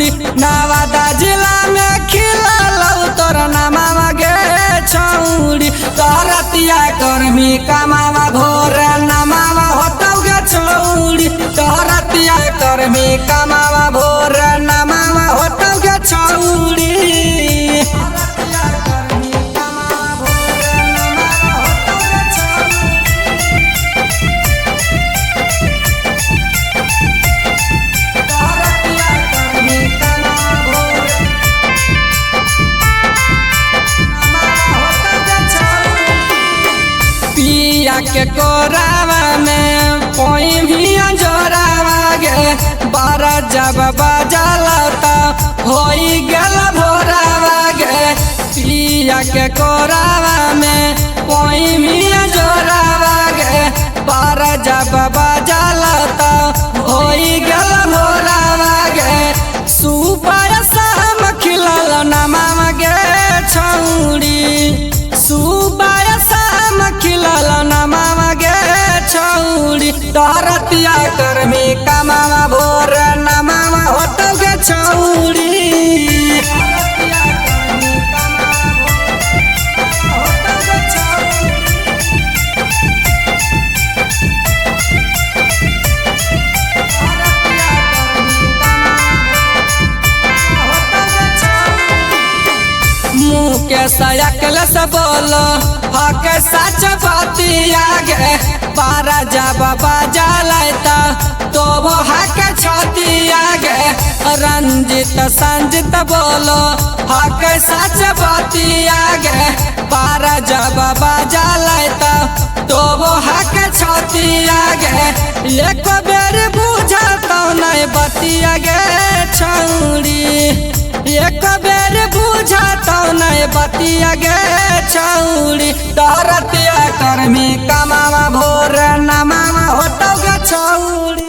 छौड़ी नवादा जिला में खिलल तोर नमावा गे छौड़ी तरतिया कर्मी कमावा भोर नमावा होतौ गे छौड़ी तरतिया कर्मी कमावा भोर नमावा होतौ गे छौड़ी के कोरावा में कोई भी अंजोरावा गे बारा जब बजलता होई गेल भोरावा गे पिया के कोरावा में कोई भी अंजोरावा गे बारा जब बजलता होई गेल भोरावा गे सुबह शाम खिलल नमावा गे छौड़ी सुबह शाम खिलल नमावा गे छौड़ी तरतिया कर्मी कमावा भोर नमावा होतौ गे छौड़ी मुँह के सयकल से बोलो हक सच बतिया गे बारा जब बजलता तो वो हक छतिया गे रंजित संजित बोलो हक सच बतिया गे बारा जब बजलता तो वो हक छतिया गे एक बेर बुझतौ नहीं बतिया गे छौड़ी एक बेर बुझतौ नहीं बतिया गे छौड़ी तरतिया कर्मी कमावा भोर नमावा होतौ गे छौड़ी।